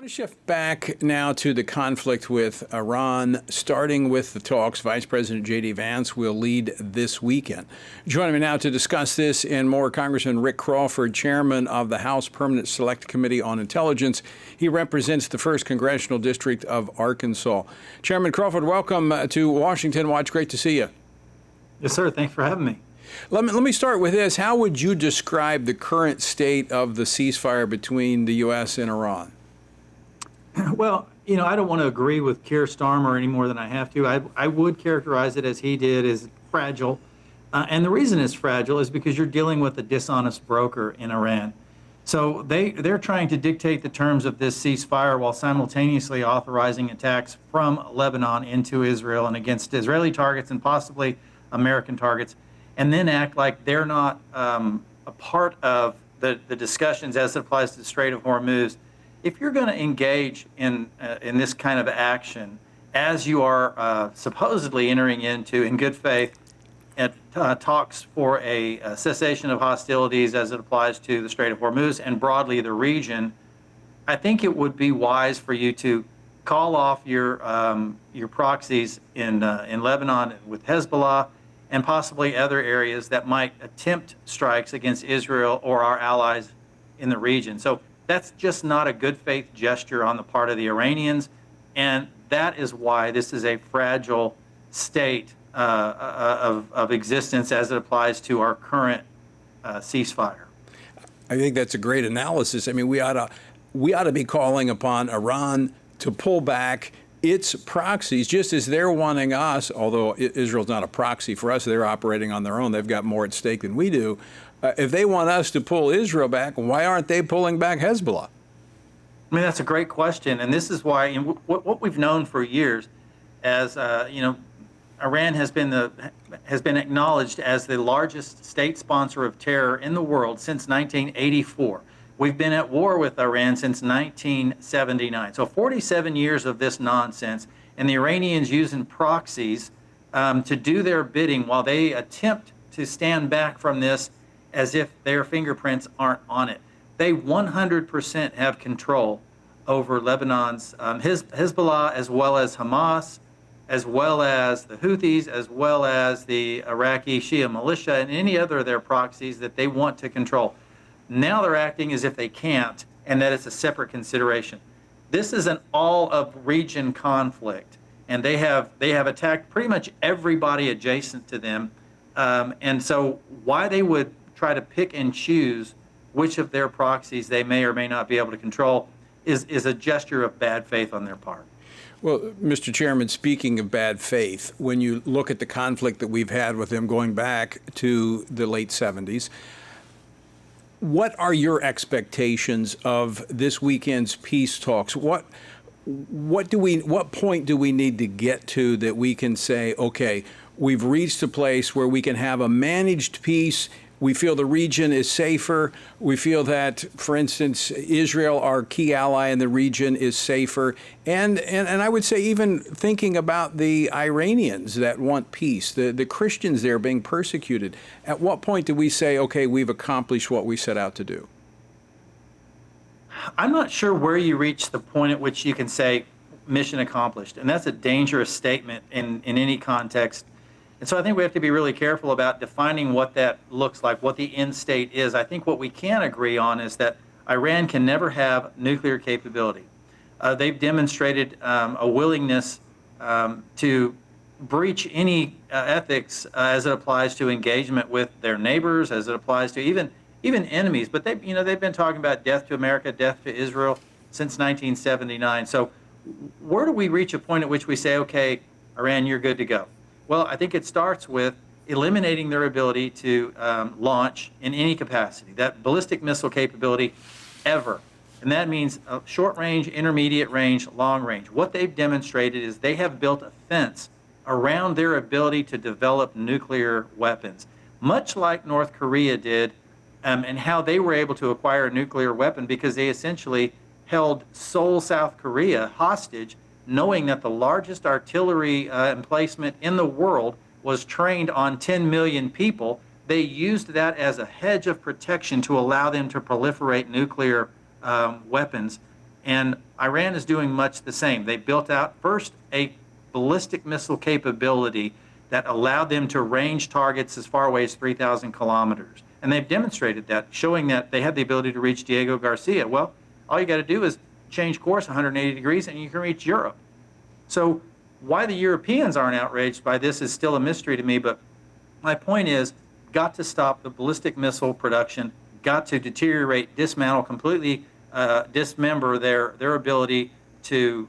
To shift back now to the conflict with Iran, starting with the talks. Vice President J.D. Vance will lead this weekend. Joining me now to discuss this and more, Congressman Rick Crawford, chairman of the House Permanent Select Committee on Intelligence. He represents the 1st Congressional District of Arkansas. Chairman Crawford, welcome to Washington Watch. Great to see you. Yes, sir. Thanks for having me. Let me start with this. How would you describe the current state of the ceasefire between the U.S. and Iran? Well, I don't want to agree with Keir Starmer any more than I have to. I would characterize it as he did as fragile. And the reason it's fragile is because you're dealing with a dishonest broker in Iran. So they're trying to dictate the terms of this ceasefire while simultaneously authorizing attacks from Lebanon into Israel and against Israeli targets and possibly American targets, and then act like they're not a part of the discussions as it applies to the Strait of Hormuz. If you're going to engage in this kind of action, as you are supposedly entering into, in good faith, talks for a cessation of hostilities as it applies to the Strait of Hormuz and broadly the region, I think it would be wise for you to call off your proxies in Lebanon with Hezbollah and possibly other areas that might attempt strikes against Israel or our allies in the region. So that's just not a good faith gesture on the part of the Iranians, and that is why this is a fragile state of existence as it applies to our current ceasefire. I think that's a great analysis. I mean, we ought to be calling upon Iran to pull back its proxies, just as they're wanting us, although Israel's not a proxy for us, they're operating on their own, they've got more at stake than we do. If they want us to pull Israel back, why aren't they pulling back Hezbollah? I mean, that's a great question, and this is why what we've known for years, as Iran has been acknowledged as the largest state sponsor of terror in the world since 1984. We've been at war with Iran since 1979. So 47 years of this nonsense, and the Iranians using proxies to do their bidding while they attempt to stand back from this as if their fingerprints aren't on it. They 100% have control over Lebanon's Hezbollah, as well as Hamas, as well as the Houthis, as well as the Iraqi Shia militia, and any other of their proxies that they want to control. Now they're acting as if they can't, and that it's a separate consideration. This is an all-of-region conflict, and they have attacked pretty much everybody adjacent to them. And so why they would try to pick and choose which of their proxies they may or may not be able to control is a gesture of bad faith on their part. Well, Mr. Chairman, speaking of bad faith, when you look at the conflict that we've had with them going back to the late 70s, what are your expectations of this weekend's peace talks? What point do we need to get to that we can say, okay, we've reached a place where we can have a managed peace? We feel the region is safer. We feel that, for instance, Israel, our key ally in the region, is safer. And I would say even thinking about the Iranians that want peace, the Christians there being persecuted, at what point do we say, okay, we've accomplished what we set out to do? I'm not sure where you reach the point at which you can say mission accomplished. And that's a dangerous statement in any context. And so I think we have to be really careful about defining what that looks like, what the end state is. I think what we can agree on is that Iran can never have nuclear capability. They've demonstrated a willingness to breach any ethics as it applies to engagement with their neighbors, as it applies to even enemies. But they've been talking about death to America, death to Israel since 1979. So where do we reach a point at which we say, okay, Iran, you're good to go? Well, I think it starts with eliminating their ability to launch in any capacity, that ballistic missile capability ever. And that means short range, intermediate range, long range. What they've demonstrated is they have built a fence around their ability to develop nuclear weapons, much like North Korea did, and how they were able to acquire a nuclear weapon because they essentially held Seoul, South Korea hostage, knowing that the largest artillery emplacement in the world was trained on 10 million people. They used that as a hedge of protection to allow them to proliferate nuclear weapons And Iran is doing much the same. They built out first a ballistic missile capability that allowed them to range targets as far away as 3,000 kilometers. And they've demonstrated that, showing that they had the ability to reach Diego Garcia. Well, all you got to do is change course 180 degrees and you can reach Europe. So why the Europeans aren't outraged by this is still a mystery to me, but my point is, got to stop the ballistic missile production, got to deteriorate, dismantle, completely dismember their ability to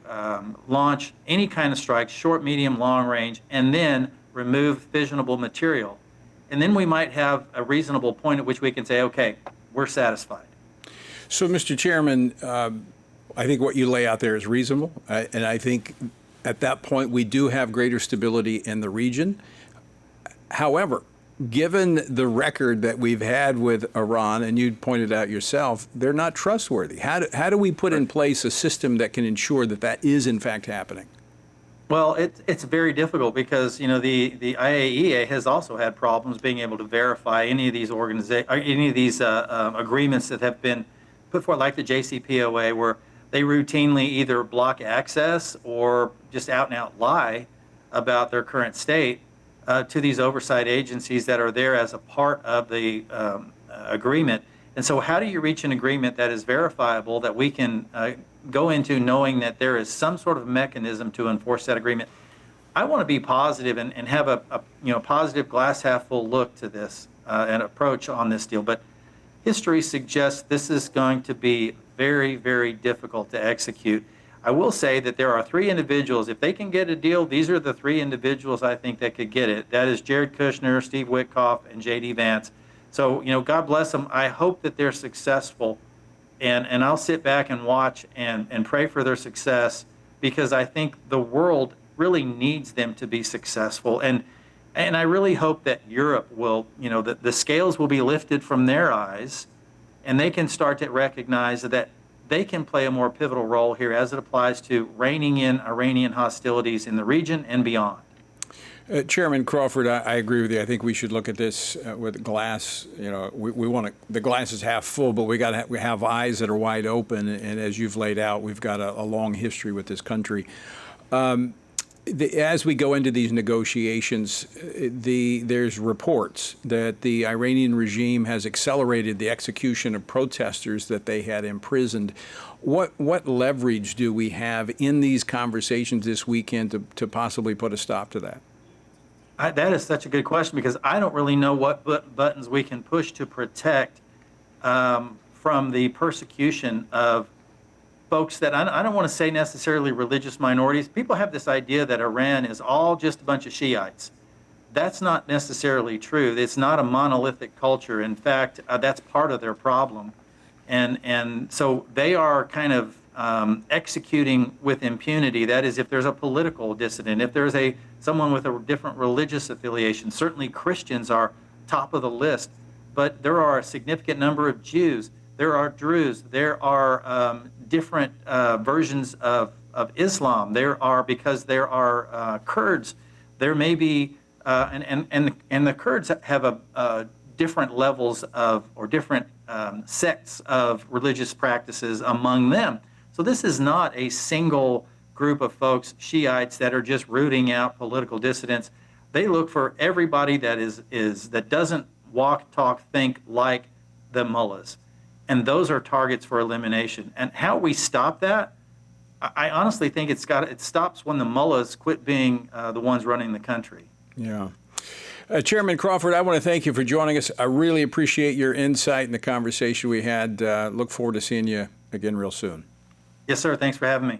launch any kind of strikes, short, medium, long range, and then remove fissionable material. And then we might have a reasonable point at which we can say, okay, we're satisfied. So, Mr. Chairman, I think what you lay out there is reasonable, and I think at that point we do have greater stability in the region. However, given the record that we've had with Iran, and you pointed out yourself, they're not trustworthy. How do we put in place a system that can ensure that that is in fact happening? Well, it's very difficult because, you know, the IAEA has also had problems being able to verify any of these agreements that have been put forward, like the JCPOA, where they routinely either block access or just out and out lie about their current state to these oversight agencies that are there as a part of the agreement. And so how do you reach an agreement that is verifiable, that we can go into knowing that there is some sort of mechanism to enforce that agreement? I want to be positive and have a positive glass half full look to this and approach on this deal. But history suggests this is going to be very, very difficult to execute. I will say that there are three individuals. If they can get a deal, these are the three individuals I think that could get it. That is Jared Kushner, Steve Witkoff, and J.D. Vance. So, you know, God bless them. I hope that they're successful. And I'll sit back and watch and pray for their success, because I think the world really needs them to be successful. And I really hope that Europe will, you know, the scales will be lifted from their eyes, and they can start to recognize that they can play a more pivotal role here as it applies to reining in Iranian hostilities in the region and beyond. Chairman Crawford, I agree with you. I think we should look at this with glass. You know, we want to. The glass is half full, but we have eyes that are wide open. And as you've laid out, we've got a long history with this country. As we go into these negotiations, there's reports that the Iranian regime has accelerated the execution of protesters that they had imprisoned. What leverage do we have in these conversations this weekend to possibly put a stop to that? That is such a good question, because I don't really know what buttons we can push to protect from the persecution of folks that I don't want to say necessarily religious minorities. People have this idea that Iran is all just a bunch of Shiites. That's not necessarily true. It's not a monolithic culture. In fact, that's part of their problem. And so they are kind of executing with impunity. That is, if there's a political dissident, if there's someone with a different religious affiliation. Certainly Christians are top of the list, but there are a significant number of Jews. There are Druze. There are different versions of Islam. Because there are Kurds. There may be, and the Kurds have different levels of, or different sects of religious practices among them. So this is not a single group of folks, Shiites, that are just rooting out political dissidents. They look for everybody that doesn't walk, talk, think like the mullahs. And those are targets for elimination. And how we stop that, I honestly think it stops when the mullahs quit being the ones running the country. Yeah. Chairman Crawford, I want to thank you for joining us. I really appreciate your insight and the conversation we had. Look forward to seeing you again real soon. Yes, sir. Thanks for having me.